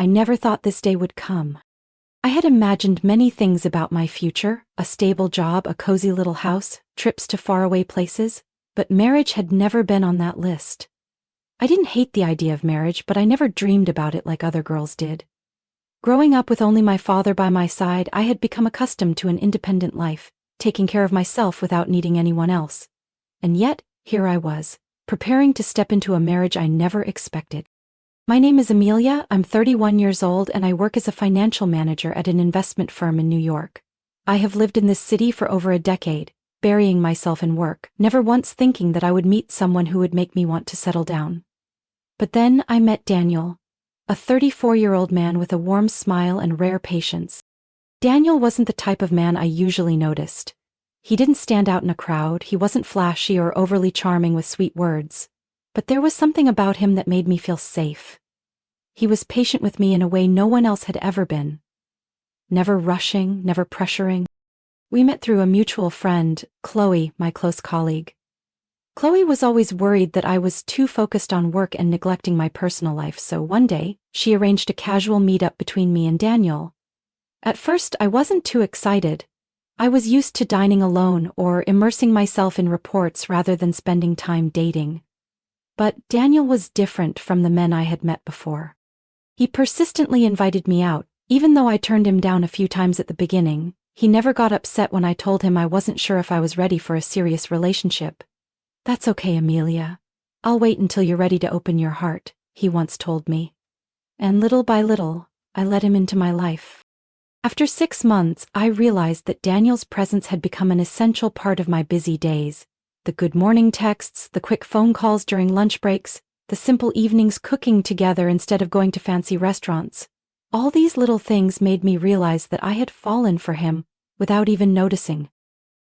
I never thought this day would come. I had imagined many things about my future, a stable job, a cozy little house, trips to faraway places, but marriage had never been on that list. I didn't hate the idea of marriage, but I never dreamed about it like other girls did. Growing up with only my father by my side, I had become accustomed to an independent life, taking care of myself without needing anyone else. And yet, here I was, preparing to step into a marriage I never expected. My name is Amelia, I'm 31 years old, and I work as a financial manager at an investment firm in New York. I have lived in this city for over a decade, burying myself in work, never once thinking that I would meet someone who would make me want to settle down. But then I met Daniel, a 34-year-old man with a warm smile and rare patience. Daniel wasn't the type of man I usually noticed. He didn't stand out in a crowd, he wasn't flashy or overly charming with sweet words. But there was something about him that made me feel safe. He was patient with me in a way no one else had ever been. Never rushing, never pressuring. We met through a mutual friend, Chloe, my close colleague. Chloe was always worried that I was too focused on work and neglecting my personal life, so one day, she arranged a casual meetup between me and Daniel. At first, I wasn't too excited. I was used to dining alone or immersing myself in reports rather than spending time dating. But Daniel was different from the men I had met before. He persistently invited me out, even though I turned him down a few times at the beginning. He never got upset when I told him I wasn't sure if I was ready for a serious relationship. "That's okay, Amelia. I'll wait until you're ready to open your heart," he once told me. And little by little, I let him into my life. After 6 months, I realized that Daniel's presence had become an essential part of my busy days. The good morning texts, the quick phone calls during lunch breaks, the simple evenings cooking together instead of going to fancy restaurants. All these little things made me realize that I had fallen for him without even noticing.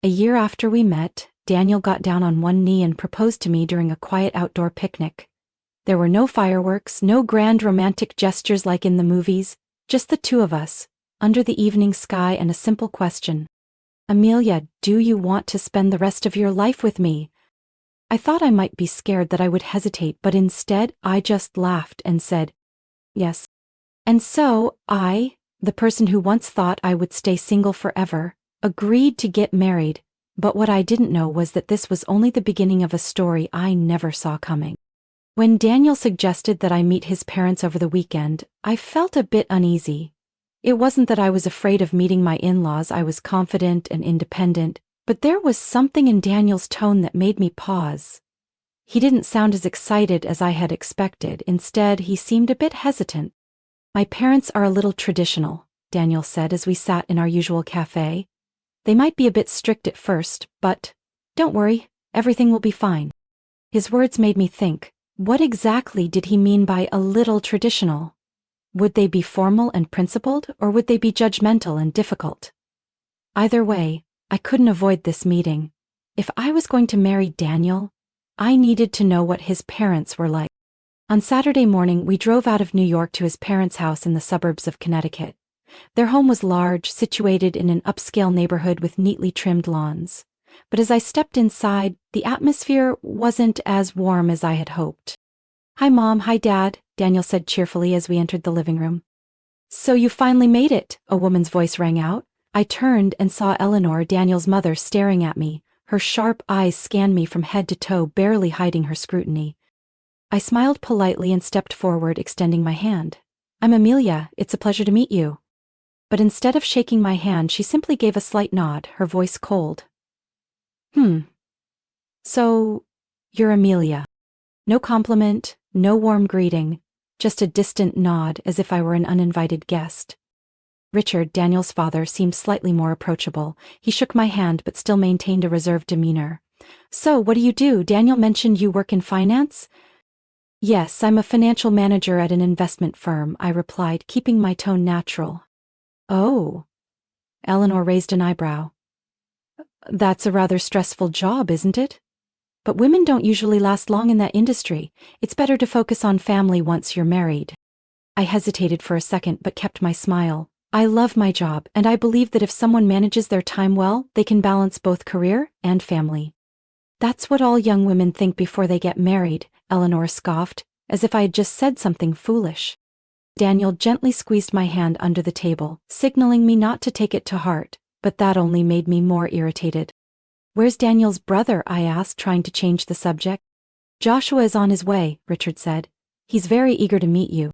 A year after we met, Daniel got down on one knee and proposed to me during a quiet outdoor picnic. There were no fireworks, no grand romantic gestures like in the movies, just the two of us, under the evening sky, and a simple question. "Amelia, do you want to spend the rest of your life with me?" I thought I might be scared that I would hesitate, but instead I just laughed and said, "Yes." And so I, the person who once thought I would stay single forever, agreed to get married, but what I didn't know was that this was only the beginning of a story I never saw coming. When Daniel suggested that I meet his parents over the weekend, I felt a bit uneasy. It wasn't that I was afraid of meeting my in-laws, I was confident and independent, but there was something in Daniel's tone that made me pause. He didn't sound as excited as I had expected. Instead, he seemed a bit hesitant. "My parents are a little traditional," Daniel said as we sat in our usual cafe. "They might be a bit strict at first, but don't worry, everything will be fine." His words made me think, what exactly did he mean by a little traditional? Would they be formal and principled, or would they be judgmental and difficult? Either way, I couldn't avoid this meeting. If I was going to marry Daniel, I needed to know what his parents were like. On Saturday morning, we drove out of New York to his parents' house in the suburbs of Connecticut. Their home was large, situated in an upscale neighborhood with neatly trimmed lawns. But as I stepped inside, the atmosphere wasn't as warm as I had hoped. "Hi, Mom. Hi, Dad," Daniel said cheerfully as we entered the living room. "So you finally made it," a woman's voice rang out. I turned and saw Eleanor, Daniel's mother, staring at me. Her sharp eyes scanned me from head to toe, barely hiding her scrutiny. I smiled politely and stepped forward, extending my hand. "I'm Amelia. It's a pleasure to meet you." But instead of shaking my hand, she simply gave a slight nod, her voice cold. So, you're Amelia." No compliment, no warm greeting, just a distant nod as if I were an uninvited guest. Richard, Daniel's father, seemed slightly more approachable. He shook my hand but still maintained a reserved demeanor. "So, what do you do? Daniel mentioned you work in finance?" "Yes, I'm a financial manager at an investment firm," I replied, keeping my tone natural. "Oh." Eleanor raised an eyebrow. "That's a rather stressful job, isn't it? But women don't usually last long in that industry. It's better to focus on family once you're married." I hesitated for a second but kept my smile. I love my job, and I believe that if someone manages their time well, they can balance both career and family. "That's what all young women think before they get married," Eleanor scoffed, as if I had just said something foolish. Daniel gently squeezed my hand under the table, signaling me not to take it to heart, but that only made me more irritated. "Where's Daniel's brother?" I asked, trying to change the subject. "Joshua is on his way," Richard said. "He's very eager to meet you."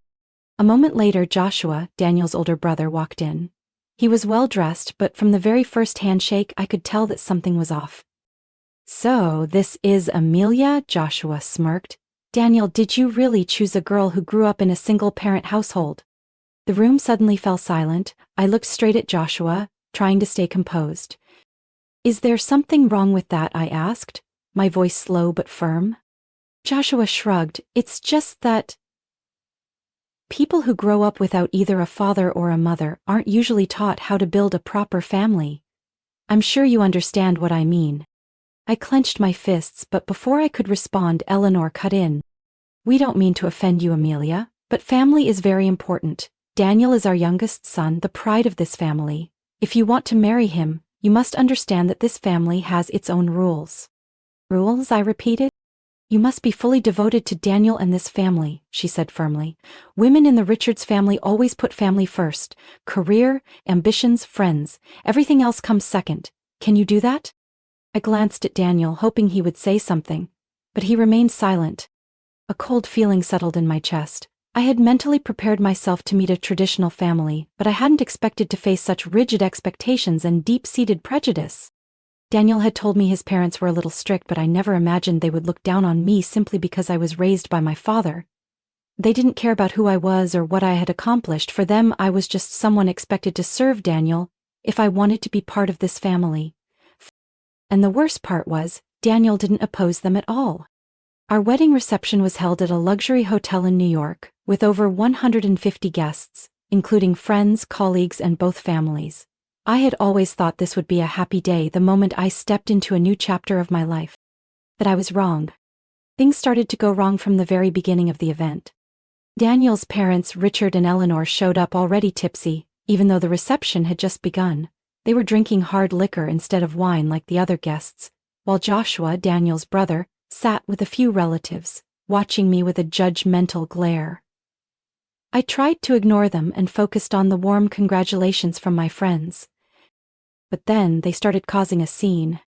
A moment later, Joshua, Daniel's older brother, walked in. He was well dressed, but from the very first handshake I could tell that something was off. "So, this is Amelia?" Joshua smirked. "Daniel, did you really choose a girl who grew up in a single-parent household?" The room suddenly fell silent. I looked straight at Joshua, trying to stay composed. "Is there something wrong with that?" I asked, my voice slow but firm. Joshua shrugged. "It's just that people who grow up without either a father or a mother aren't usually taught how to build a proper family. I'm sure you understand what I mean." I clenched my fists, but before I could respond, Eleanor cut in. "We don't mean to offend you, Amelia, but family is very important. Daniel is our youngest son, the pride of this family. If you want to marry him, you must understand that this family has its own rules." "Rules?" I repeated. "You must be fully devoted to Daniel and this family," she said firmly. "Women in the Richards family always put family first. Career, ambitions, friends. Everything else comes second. Can you do that?" I glanced at Daniel, hoping he would say something, but he remained silent. A cold feeling settled in my chest. I had mentally prepared myself to meet a traditional family, but I hadn't expected to face such rigid expectations and deep-seated prejudice. Daniel had told me his parents were a little strict, but I never imagined they would look down on me simply because I was raised by my father. They didn't care about who I was or what I had accomplished. For them, I was just someone expected to serve Daniel if I wanted to be part of this family. And the worst part was, Daniel didn't oppose them at all. Our wedding reception was held at a luxury hotel in New York, with over 150 guests, including friends, colleagues, and both families. I had always thought this would be a happy day the moment I stepped into a new chapter of my life. But I was wrong. Things started to go wrong from the very beginning of the event. Daniel's parents, Richard and Eleanor, showed up already tipsy, even though the reception had just begun. They were drinking hard liquor instead of wine like the other guests, while Joshua, Daniel's brother, sat with a few relatives, watching me with a judgmental glare. I tried to ignore them and focused on the warm congratulations from my friends. But then they started causing a scene.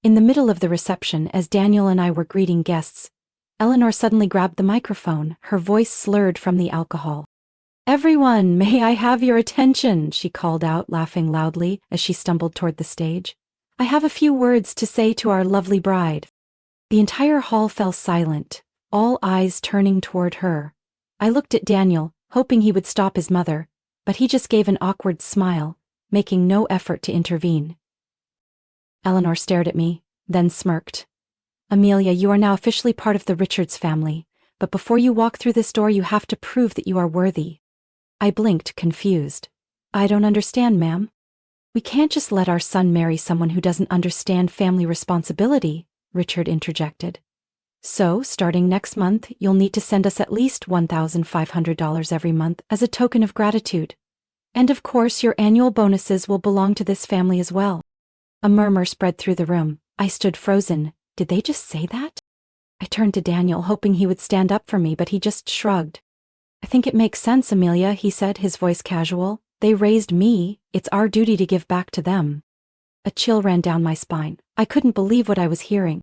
In the middle of the reception, as Daniel and I were greeting guests, Eleanor suddenly grabbed the microphone, her voice slurred from the alcohol. "Everyone, may I have your attention?" she called out, laughing loudly as she stumbled toward the stage. "I have a few words to say to our lovely bride." The entire hall fell silent, all eyes turning toward her. I looked at Daniel, hoping he would stop his mother, but he just gave an awkward smile, making no effort to intervene. Eleanor stared at me, then smirked. "Amelia, you are now officially part of the Richards family, but before you walk through this door you have to prove that you are worthy." I blinked, confused. "I don't understand, ma'am." "We can't just let our son marry someone who doesn't understand family responsibility," Richard interjected. "So, starting next month, you'll need to send us at least $1,500 every month as a token of gratitude. And of course, your annual bonuses will belong to this family as well." A murmur spread through the room. I stood frozen. Did they just say that? I turned to Daniel, hoping he would stand up for me, but he just shrugged. "I think it makes sense, Amelia," he said, his voice casual. "They raised me. It's our duty to give back to them." A chill ran down my spine. I couldn't believe what I was hearing.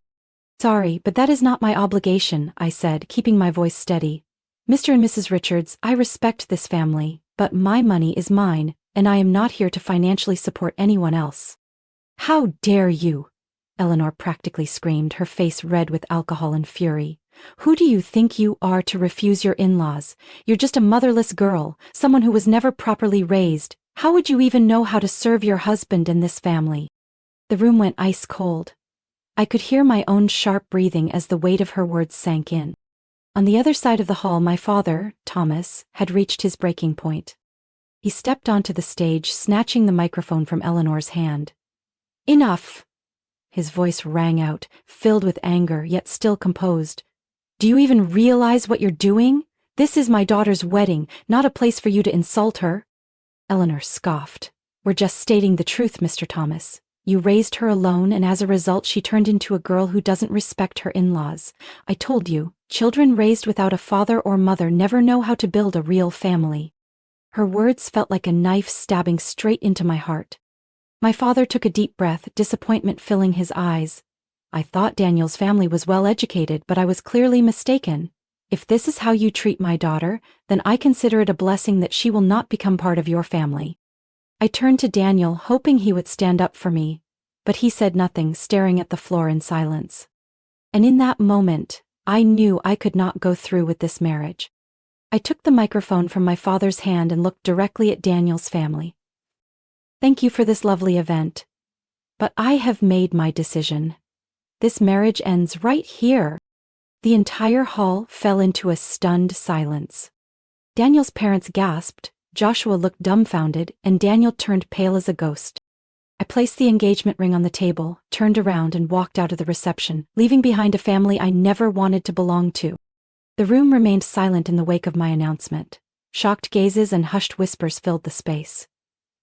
"Sorry, but that is not my obligation," I said, keeping my voice steady. "Mr. and Mrs. Richards, I respect this family, but my money is mine, and I am not here to financially support anyone else." "How dare you!" Eleanor practically screamed, her face red with alcohol and fury. "Who do you think you are to refuse your in-laws? You're just a motherless girl, someone who was never properly raised. How would you even know how to serve your husband in this family?" The room went ice cold. I could hear my own sharp breathing as the weight of her words sank in. On the other side of the hall, my father, Thomas, had reached his breaking point. He stepped onto the stage, snatching the microphone from Eleanor's hand. "Enough!" His voice rang out, filled with anger, yet still composed. "Do you even realize what you're doing? This is my daughter's wedding, not a place for you to insult her." Eleanor scoffed. "We're just stating the truth, Mr. Thomas. You raised her alone, and as a result she turned into a girl who doesn't respect her in-laws. I told you, children raised without a father or mother never know how to build a real family." Her words felt like a knife stabbing straight into my heart. My father took a deep breath, disappointment filling his eyes. I thought Daniel's family was well educated, but I was clearly mistaken. If this is how you treat my daughter, then I consider it a blessing that she will not become part of your family. I turned to Daniel, hoping he would stand up for me, but he said nothing, staring at the floor in silence. And in that moment, I knew I could not go through with this marriage. I took the microphone from my father's hand and looked directly at Daniel's family. Thank you for this lovely event. But I have made my decision. This marriage ends right here. The entire hall fell into a stunned silence. Daniel's parents gasped, Joshua looked dumbfounded, and Daniel turned pale as a ghost. I placed the engagement ring on the table, turned around and walked out of the reception, leaving behind a family I never wanted to belong to. The room remained silent in the wake of my announcement. Shocked gazes and hushed whispers filled the space.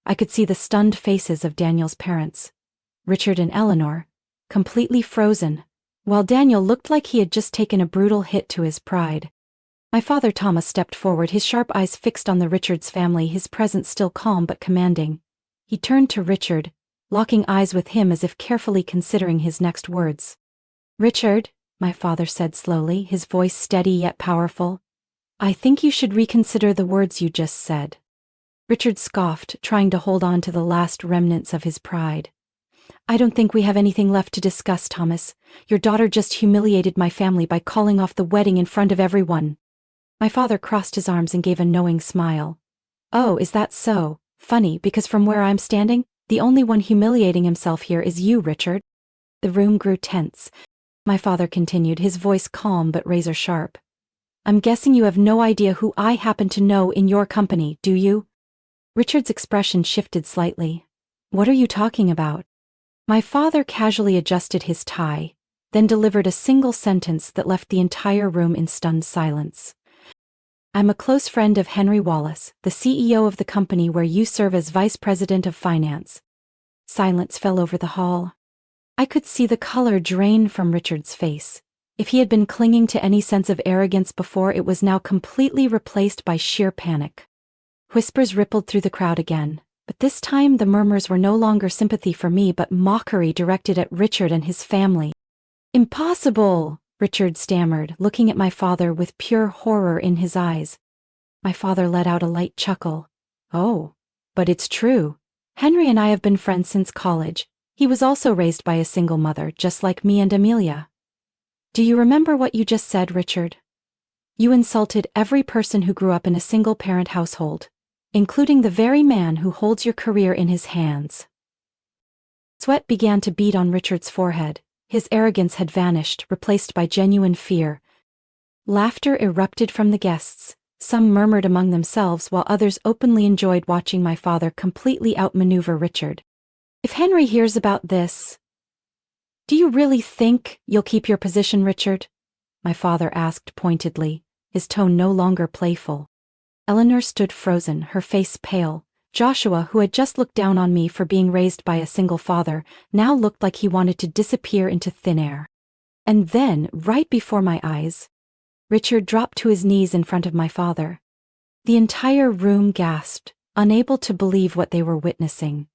I could see the stunned faces of Daniel's parents, Richard and Eleanor, completely frozen, while Daniel looked like he had just taken a brutal hit to his pride. My father Thomas stepped forward, his sharp eyes fixed on the Richards family, his presence still calm but commanding. He turned to Richard, locking eyes with him as if carefully considering his next words. Richard, my father said slowly, his voice steady yet powerful, I think you should reconsider the words you just said. Richard scoffed, trying to hold on to the last remnants of his pride. I don't think we have anything left to discuss, Thomas. Your daughter just humiliated my family by calling off the wedding in front of everyone. My father crossed his arms and gave a knowing smile. Oh, is that so? Funny, because from where I'm standing, the only one humiliating himself here is you, Richard. The room grew tense. My father continued, his voice calm but razor sharp. I'm guessing you have no idea who I happen to know in your company, do you? Richard's expression shifted slightly. What are you talking about? My father casually adjusted his tie, then delivered a single sentence that left the entire room in stunned silence. I'm a close friend of Henry Wallace, the CEO of the company where you serve as Vice President of Finance. Silence fell over the hall. I could see the color drain from Richard's face. If he had been clinging to any sense of arrogance before, it was now completely replaced by sheer panic. Whispers rippled through the crowd again, but this time the murmurs were no longer sympathy for me but mockery directed at Richard and his family. Impossible! Richard stammered, looking at my father with pure horror in his eyes. My father let out a light chuckle. Oh, but it's true. Henry and I have been friends since college. He was also raised by a single mother, just like me and Amelia. Do you remember what you just said, Richard? You insulted every person who grew up in a single-parent household, including the very man who holds your career in his hands. Sweat began to bead on Richard's forehead. His arrogance had vanished, replaced by genuine fear. Laughter erupted from the guests. Some murmured among themselves while others openly enjoyed watching my father completely outmaneuver Richard. If Henry hears about this... Do you really think you'll keep your position, Richard? My father asked pointedly, his tone no longer playful. Eleanor stood frozen, her face pale. Joshua, who had just looked down on me for being raised by a single father, now looked like he wanted to disappear into thin air. And then, right before my eyes, Richard dropped to his knees in front of my father. The entire room gasped, unable to believe what they were witnessing.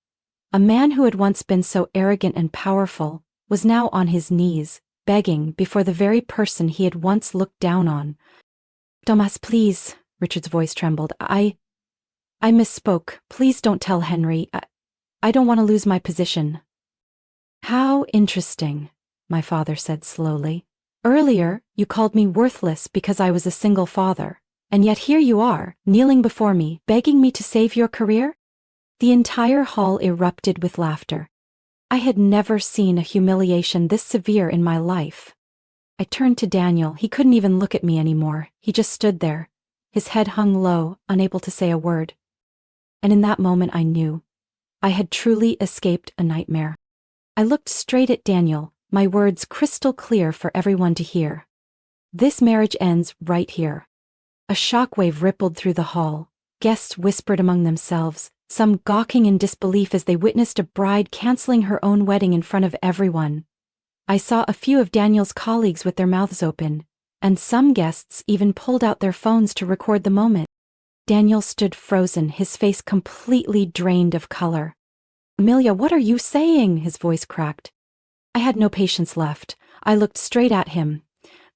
A man who had once been so arrogant and powerful was now on his knees, begging before the very person he had once looked down on. Thomas, please, Richard's voice trembled. I misspoke. Please don't tell Henry. I don't want to lose my position. How interesting, my father said slowly. Earlier, you called me worthless because I was a single father, and yet here you are, kneeling before me, begging me to save your career? The entire hall erupted with laughter. I had never seen a humiliation this severe in my life. I turned to Daniel. He couldn't even look at me anymore. He just stood there, his head hung low, unable to say a word. And in that moment I knew. I had truly escaped a nightmare. I looked straight at Daniel, my words crystal clear for everyone to hear. This marriage ends right here. A shockwave rippled through the hall. Guests whispered among themselves, some gawking in disbelief as they witnessed a bride canceling her own wedding in front of everyone. I saw a few of Daniel's colleagues with their mouths open, and some guests even pulled out their phones to record the moment. Daniel stood frozen, his face completely drained of color. "Amelia, what are you saying?" His voice cracked. I had no patience left. I looked straight at him.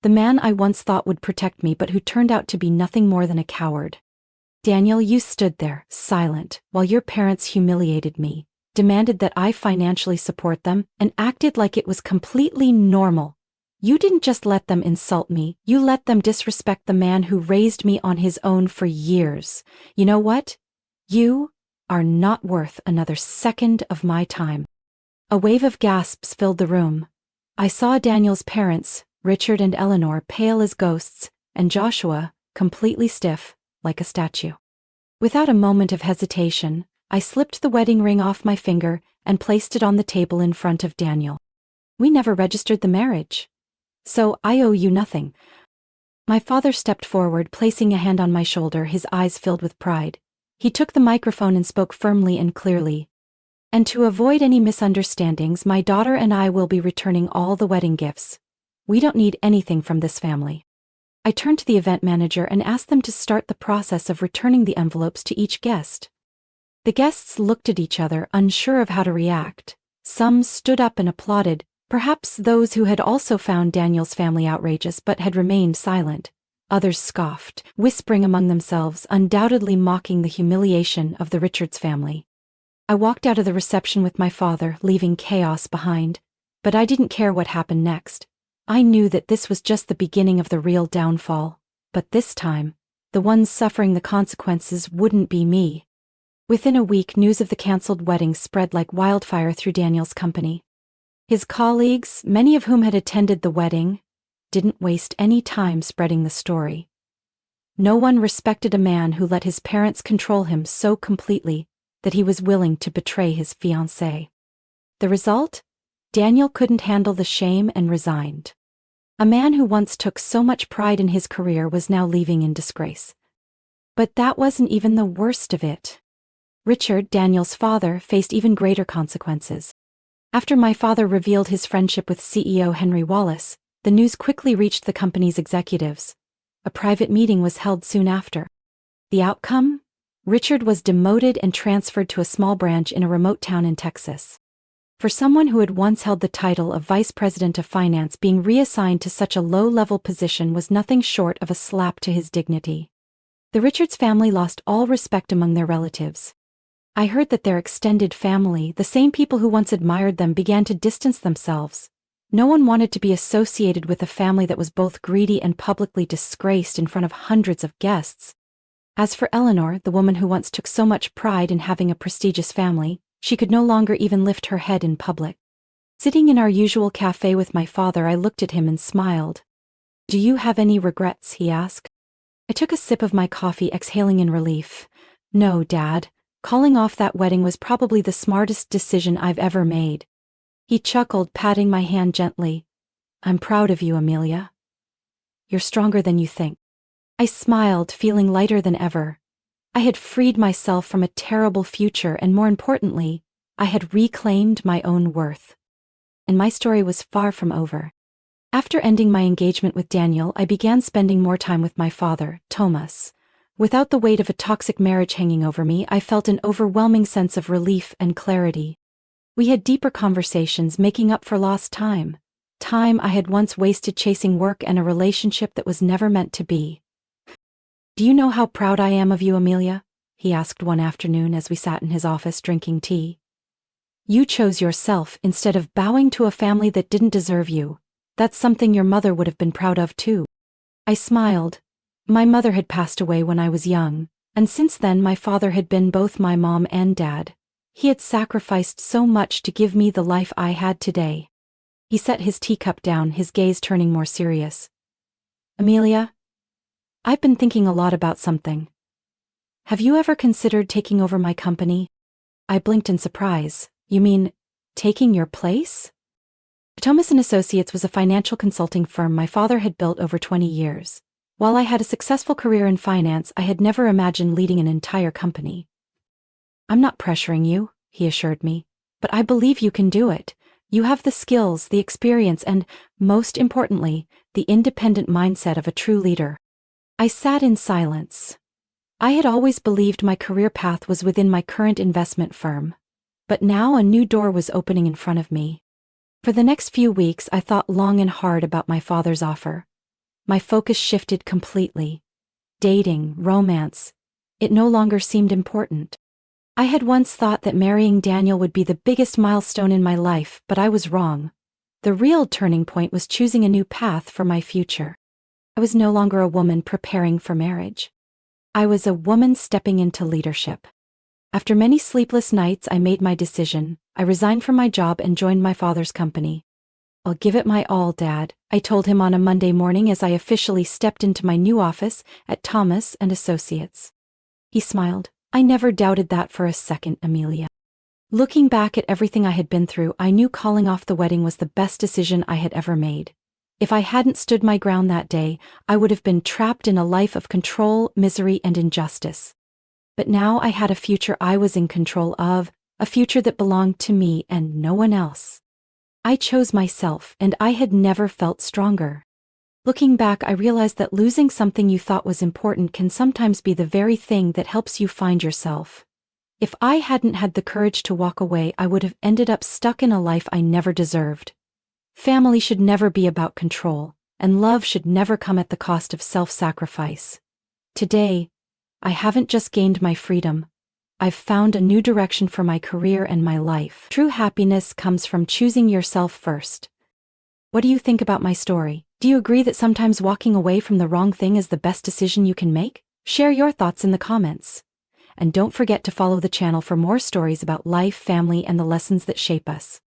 The man I once thought would protect me but who turned out to be nothing more than a coward. "Daniel, you stood there, silent, while your parents humiliated me, demanded that I financially support them, and acted like it was completely normal. You didn't just let them insult me, you let them disrespect the man who raised me on his own for years. You know what? You are not worth another second of my time." A wave of gasps filled the room. I saw Daniel's parents, Richard and Eleanor, pale as ghosts, and Joshua, completely stiff, like a statue. Without a moment of hesitation, I slipped the wedding ring off my finger and placed it on the table in front of Daniel. "We never registered the marriage, so I owe you nothing." My father stepped forward, placing a hand on my shoulder, his eyes filled with pride. He took the microphone and spoke firmly and clearly. "And to avoid any misunderstandings, my daughter and I will be returning all the wedding gifts. We don't need anything from this family." I turned to the event manager and asked them to start the process of returning the envelopes to each guest. The guests looked at each other, unsure of how to react. Some stood up and applauded, perhaps those who had also found Daniel's family outrageous but had remained silent. Others scoffed, whispering among themselves, undoubtedly mocking the humiliation of the Richards family. I walked out of the reception with my father, leaving chaos behind. But I didn't care what happened next. I knew that this was just the beginning of the real downfall. But this time, the ones suffering the consequences wouldn't be me. Within a week, news of the cancelled wedding spread like wildfire through Daniel's company. His colleagues, many of whom had attended the wedding, didn't waste any time spreading the story. No one respected a man who let his parents control him so completely that he was willing to betray his fiancée. The result? Daniel couldn't handle the shame and resigned. A man who once took so much pride in his career was now leaving in disgrace. But that wasn't even the worst of it. Richard, Daniel's father, faced even greater consequences. After my father revealed his friendship with CEO Henry Wallace, the news quickly reached the company's executives. A private meeting was held soon after. The outcome? Richard was demoted and transferred to a small branch in a remote town in Texas. For someone who had once held the title of Vice President of Finance, being reassigned to such a low-level position was nothing short of a slap to his dignity. The Richards family lost all respect among their relatives. I heard that their extended family, the same people who once admired them, began to distance themselves. No one wanted to be associated with a family that was both greedy and publicly disgraced in front of hundreds of guests. As for Eleanor, the woman who once took so much pride in having a prestigious family, she could no longer even lift her head in public. Sitting in our usual cafe with my father, I looked at him and smiled. "Do you have any regrets?" he asked. I took a sip of my coffee, exhaling in relief. "No, Dad. Calling off that wedding was probably the smartest decision I've ever made." He chuckled, patting my hand gently. "I'm proud of you, Amelia. You're stronger than you think." I smiled, feeling lighter than ever. I had freed myself from a terrible future, and more importantly, I had reclaimed my own worth. And my story was far from over. After ending my engagement with Daniel, I began spending more time with my father, Thomas. Without the weight of a toxic marriage hanging over me, I felt an overwhelming sense of relief and clarity. We had deeper conversations, making up for lost time. Time I had once wasted chasing work and a relationship that was never meant to be. "Do you know how proud I am of you, Amelia?" he asked one afternoon as we sat in his office drinking tea. "You chose yourself instead of bowing to a family that didn't deserve you. That's something your mother would have been proud of too." I smiled. My mother had passed away when I was young, and since then my father had been both my mom and dad. He had sacrificed so much to give me the life I had today. He set his teacup down, his gaze turning more serious. "Amelia, I've been thinking a lot about something. Have you ever considered taking over my company?" I blinked in surprise. "You mean, taking your place?" Thomas & Associates was a financial consulting firm my father had built over 20 years. While I had a successful career in finance, I had never imagined leading an entire company. "I'm not pressuring you," he assured me, "but I believe you can do it. You have the skills, the experience, and, most importantly, the independent mindset of a true leader." I sat in silence. I had always believed my career path was within my current investment firm. But now a new door was opening in front of me. For the next few weeks, I thought long and hard about my father's offer. My focus shifted completely. Dating, romance, it no longer seemed important. I had once thought that marrying Daniel would be the biggest milestone in my life, but I was wrong. The real turning point was choosing a new path for my future. I was no longer a woman preparing for marriage. I was a woman stepping into leadership. After many sleepless nights, I made my decision. I resigned from my job and joined my father's company. "I'll give it my all, Dad," I told him on a Monday morning as I officially stepped into my new office at Thomas & Associates. He smiled. "I never doubted that for a second, Amelia." Looking back at everything I had been through, I knew calling off the wedding was the best decision I had ever made. If I hadn't stood my ground that day, I would have been trapped in a life of control, misery, and injustice. But now I had a future I was in control of, a future that belonged to me and no one else. I chose myself, and I had never felt stronger. Looking back, I realized that losing something you thought was important can sometimes be the very thing that helps you find yourself. If I hadn't had the courage to walk away, I would have ended up stuck in a life I never deserved. Family should never be about control, and love should never come at the cost of self-sacrifice. Today, I haven't just gained my freedom. I've found a new direction for my career and my life. True happiness comes from choosing yourself first. What do you think about my story? Do you agree that sometimes walking away from the wrong thing is the best decision you can make? Share your thoughts in the comments. And don't forget to follow the channel for more stories about life, family, and the lessons that shape us.